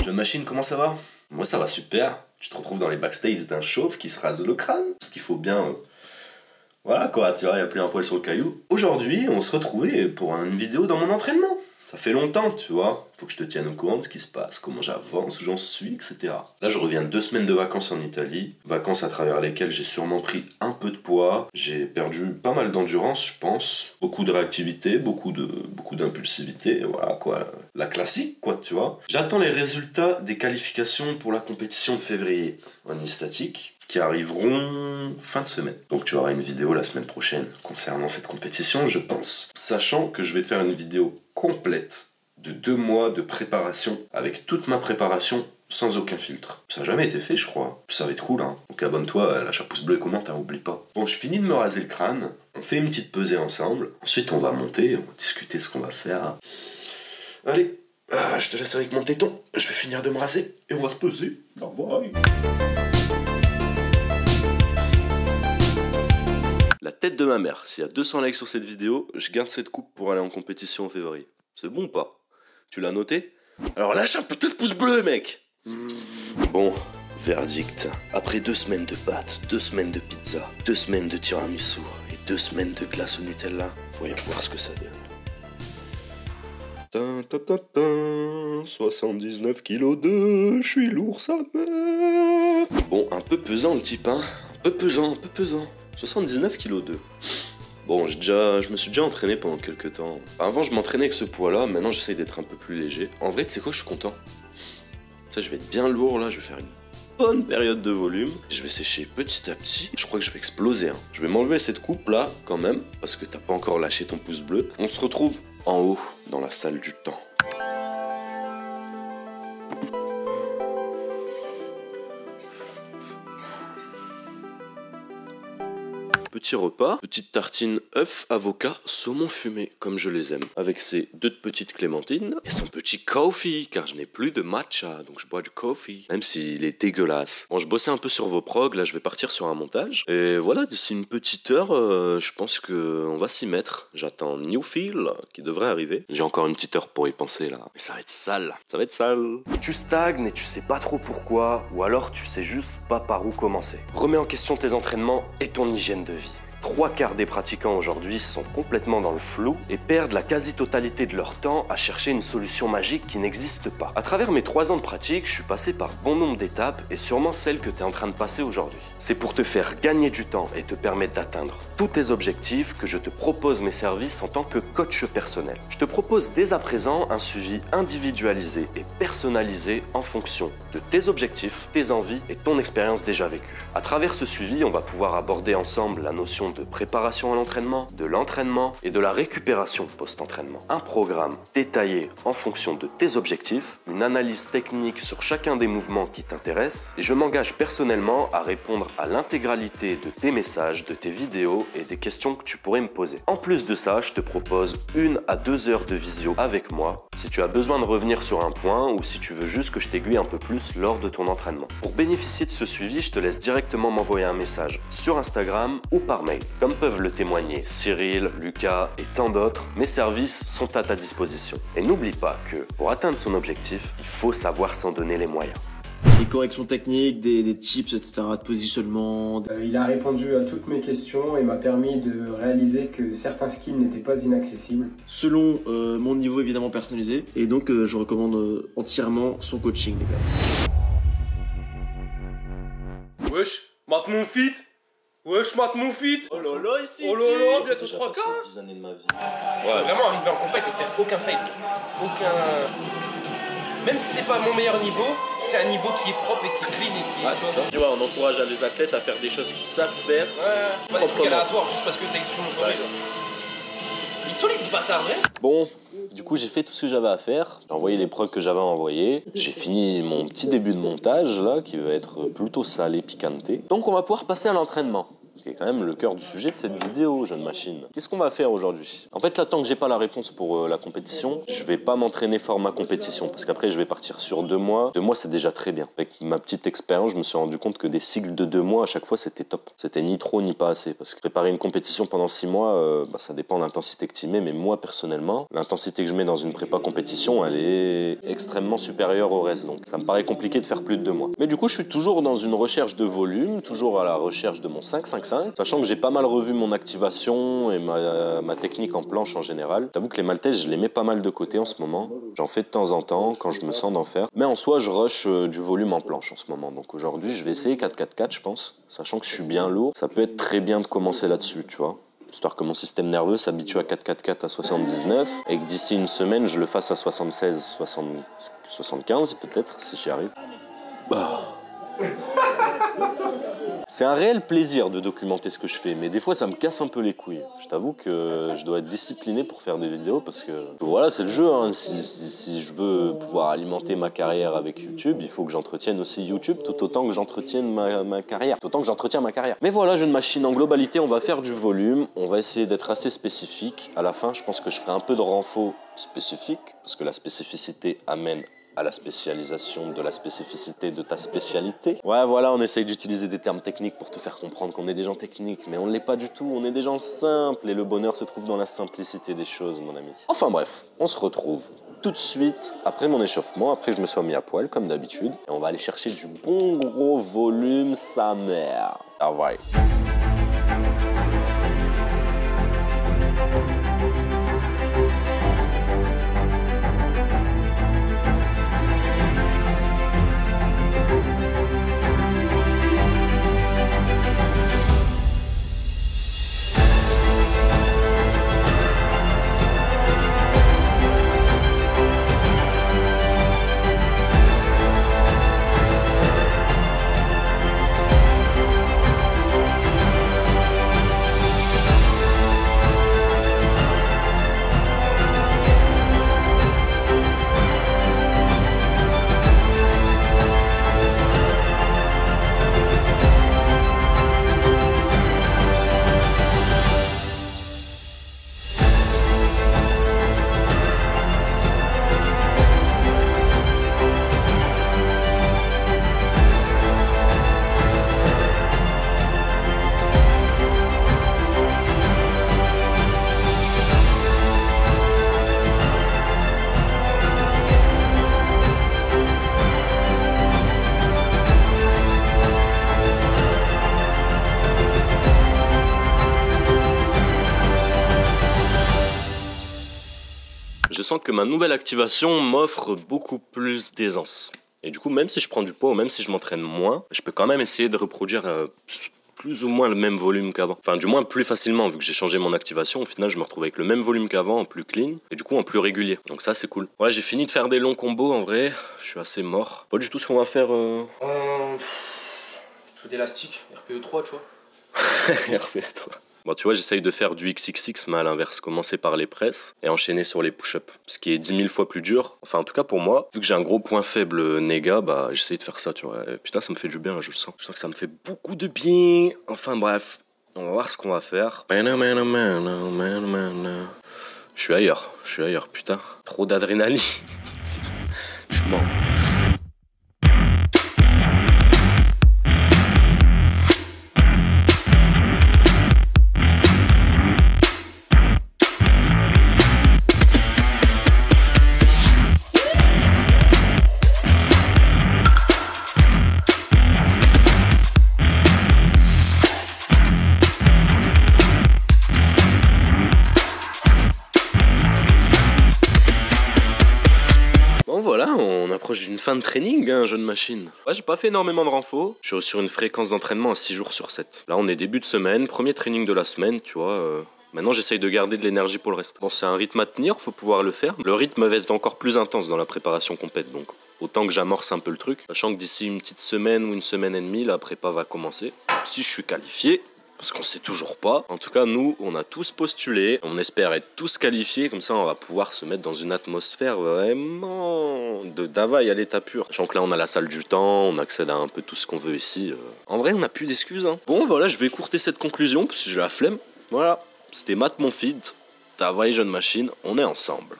Jeune machine, comment ça va? Moi ça va super. Tu te retrouves dans les backstage d'un chauve qui se rase le crâne. Parce qu'il faut bien... Voilà quoi, tu vois, il n'y a plus un poil sur le caillou. Aujourd'hui, on se retrouvait pour une vidéo dans mon entraînement. Ça fait longtemps, tu vois. Faut que je te tienne au courant de ce qui se passe, comment j'avance, où j'en suis, etc. Là, je reviens de 2 semaines de vacances en Italie. Vacances à travers lesquelles j'ai sûrement pris un peu de poids. J'ai perdu pas mal d'endurance, je pense. Beaucoup de réactivité, beaucoup d'impulsivité. Voilà quoi, la classique quoi, tu vois. J'attends les résultats des qualifications pour la compétition de février en statique, qui arriveront fin de semaine. Donc tu auras une vidéo la semaine prochaine concernant cette compétition, je pense. Sachant que je vais te faire une vidéo complète de 2 mois de préparation, avec toute ma préparation sans aucun filtre. Ça n'a jamais été fait, je crois. Ça va être cool, hein. Donc abonne-toi, lâche un pouce bleu et commente, hein, oublie pas. Bon, je finis de me raser le crâne, on fait une petite pesée ensemble. Ensuite, on va monter, on va discuter ce qu'on va faire. Allez, je te laisse avec mon téton. Je vais finir de me raser et on va se peser. Bye bye. La tête de ma mère, s'il y a 200 likes sur cette vidéo, je garde cette coupe pour aller en compétition en février. C'est bon ou pas? Tu l'as noté? Alors lâche un putain de pouce bleu, mec. Bon, verdict. Après 2 semaines de pâtes, 2 semaines de pizza, 2 semaines de tiramisu et 2 semaines de glace au Nutella, voyons voir ce que ça donne. 79 kg je suis lourd sa mère. Bon, un peu pesant le type, hein. Un peu pesant. 79 kg. Bon, je me suis déjà entraîné pendant quelques temps. Avant, je m'entraînais avec ce poids-là, maintenant j'essaye d'être un peu plus léger. En vrai, tu sais quoi, je suis content. Ça, je vais être bien lourd là, je vais faire une bonne période de volume. Je vais sécher petit à petit. Je crois que je vais exploser, hein. Je vais m'enlever cette coupe là, quand même, parce que t'as pas encore lâché ton pouce bleu. On se retrouve en haut, dans la salle du temps. Petit repas, petite tartine œuf, avocat, saumon fumé, comme je les aime. Avec ses 2 petites clémentines et son petit coffee, car je n'ai plus de matcha, donc je bois du coffee. Même s'il est dégueulasse. Bon, je bossais un peu sur vos progs, là je vais partir sur un montage. Et voilà, d'ici une petite heure, je pense qu'on va s'y mettre. J'attends Newfield, qui devrait arriver. J'ai encore une petite heure pour y penser, là. Mais ça va être sale. Ça va être sale. Tu stagnes et tu sais pas trop pourquoi, ou alors tu sais juste pas par où commencer. Remets en question tes entraînements et ton hygiène de vie. 3/4 des pratiquants aujourd'hui sont complètement dans le flou et perdent la quasi-totalité de leur temps à chercher une solution magique qui n'existe pas. À travers mes 3 ans de pratique, je suis passé par bon nombre d'étapes et sûrement celle que tu es en train de passer aujourd'hui. C'est pour te faire gagner du temps et te permettre d'atteindre tous tes objectifs que je te propose mes services en tant que coach personnel. Je te propose dès à présent un suivi individualisé et personnalisé en fonction de tes objectifs, tes envies et ton expérience déjà vécue. À travers ce suivi, on va pouvoir aborder ensemble la notion de préparation à l'entraînement, de l'entraînement et de la récupération post-entraînement. Un programme détaillé en fonction de tes objectifs, une analyse technique sur chacun des mouvements qui t'intéressent et je m'engage personnellement à répondre à l'intégralité de tes messages, de tes vidéos et des questions que tu pourrais me poser. En plus de ça, je te propose 1 à 2 heures de visio avec moi si tu as besoin de revenir sur un point ou si tu veux juste que je t'aiguille un peu plus lors de ton entraînement. Pour bénéficier de ce suivi, je te laisse directement m'envoyer un message sur Instagram ou par mail. Comme peuvent le témoigner Cyril, Lucas et tant d'autres, mes services sont à ta disposition. Et n'oublie pas que pour atteindre son objectif, il faut savoir s'en donner les moyens. Des corrections techniques, des tips, etc., de positionnement. Il a répondu à toutes mes questions et m'a permis de réaliser que certains skills n'étaient pas inaccessibles. Selon mon niveau évidemment personnalisé. Et donc je recommande entièrement son coaching, les gars. Wesh, mate mon fit. Wesh, mate mon fit. Oh là là, ici. Oh là là, bientôt 3 quarts. 10 années de ma vie. Ouais, vraiment arriver en compète et faire aucun fake. Même si c'est pas mon meilleur niveau, c'est un niveau qui est propre et qui est clean et qui est... Tu vois, on encourage les athlètes à faire des choses qu'ils savent faire. Ouais, pas des trucs aléatoires juste parce que t'as été sur mon forêt. Il est solide ce bâtard, vrai. Bon, du coup j'ai fait tout ce que j'avais à faire. J'ai envoyé les prods que j'avais à envoyer. J'ai fini mon petit début de montage là, qui va être plutôt salé, piquanté. Donc on va pouvoir passer à l'entraînement. qui est quand même le cœur du sujet de cette vidéo, jeune machine. Qu'est-ce qu'on va faire aujourd'hui? En fait, là, tant que j'ai pas la réponse pour la compétition, je vais pas m'entraîner format compétition, parce qu'après, je vais partir sur 2 mois. 2 mois, c'est déjà très bien. Avec ma petite expérience, je me suis rendu compte que des cycles de 2 mois, à chaque fois, c'était top. C'était ni trop, ni pas assez, parce que préparer une compétition pendant 6 mois, ça dépend de l'intensité que tu mets, mais moi, personnellement, l'intensité que je mets dans une prépa compétition, elle est extrêmement supérieure au reste, donc ça me paraît compliqué de faire plus de 2 mois. Mais du coup, je suis toujours dans une recherche de volume, toujours à la recherche de mon 5-5-5, sachant que j'ai pas mal revu mon activation et ma technique en planche en général. J'avoue que les maltaises, je les mets pas mal de côté en ce moment. J'en fais de temps en temps quand je me sens d'en faire. Mais en soi, je rush du volume en planche en ce moment. Donc aujourd'hui, je vais essayer 4-4-4, je pense. Sachant que je suis bien lourd, ça peut être très bien de commencer là-dessus, tu vois. Histoire que mon système nerveux s'habitue à 4-4-4 à 79 et que d'ici une semaine, je le fasse à 76, 75 peut-être, si j'y arrive. Bah. C'est un réel plaisir de documenter ce que je fais, mais des fois ça me casse un peu les couilles. Je t'avoue que je dois être discipliné pour faire des vidéos parce que voilà, c'est le jeu. Hein. Si je veux pouvoir alimenter ma carrière avec YouTube, il faut que j'entretienne aussi YouTube tout autant que j'entretienne ma carrière. Tout autant que j'entretiens ma carrière. Mais voilà, jeune machine, en globalité, on va faire du volume, on va essayer d'être assez spécifique. À la fin, je pense que je ferai un peu de renfo spécifique parce que la spécificité amène à la spécialisation de la spécificité de ta spécialité. Ouais, voilà, on essaye d'utiliser des termes techniques pour te faire comprendre qu'on est des gens techniques, mais on ne l'est pas du tout, on est des gens simples, et le bonheur se trouve dans la simplicité des choses, mon ami. Enfin bref, on se retrouve tout de suite après mon échauffement, après je me suis mis à poil, comme d'habitude, et on va aller chercher du bon gros volume, sa mère. Ah ouais. Je sens que ma nouvelle activation m'offre beaucoup plus d'aisance. Et du coup, même si je prends du poids ou même si je m'entraîne moins, je peux quand même essayer de reproduire plus ou moins le même volume qu'avant. Enfin, du moins plus facilement, vu que j'ai changé mon activation. Au final, je me retrouve avec le même volume qu'avant, en plus clean, et du coup en plus régulier. Donc ça, c'est cool. Ouais, j'ai fini de faire des longs combos, en vrai. Je suis assez mort. Pas du tout ce qu'on va faire... Je fais d'élastique, RPE3, tu vois. RPE3. Bon, tu vois, j'essaye de faire du XXX, mais à l'inverse, commencer par les presses et enchaîner sur les push-ups. Ce qui est 10 000 fois plus dur. Enfin, en tout cas pour moi, vu que j'ai un gros point faible néga, bah j'essaye de faire ça, tu vois. Et putain, ça me fait du bien, là, je le sens. Je sens que ça me fait beaucoup de bien. Enfin bref, on va voir ce qu'on va faire. Je suis ailleurs, putain. Trop d'adrénaline. Je suis mort. Voilà, on approche d'une fin de training, hein, jeune machine. Ouais, j'ai pas fait énormément de renfo. Je suis sur une fréquence d'entraînement à 6 jours sur 7. Là, on est début de semaine, premier training de la semaine, tu vois. Maintenant, j'essaye de garder de l'énergie pour le reste. Bon, c'est un rythme à tenir, faut pouvoir le faire. Le rythme va être encore plus intense dans la préparation compète, donc autant que j'amorce un peu le truc. Sachant que d'ici une petite semaine ou une semaine et demie, la prépa va commencer. Si je suis qualifié, parce qu'on sait toujours pas. En tout cas, nous, on a tous postulé, on espère être tous qualifiés, comme ça on va pouvoir se mettre dans une atmosphère vraiment de Davaï à l'état pur. Sachant que là, on a la salle du temps, on accède à un peu tout ce qu'on veut ici. En vrai, on n'a plus d'excuses. Hein. Bon, voilà, je vais écourter cette conclusion, parce que j'ai la flemme. Voilà, c'était Matt Monfils, Davaï Jeune Machine, on est ensemble.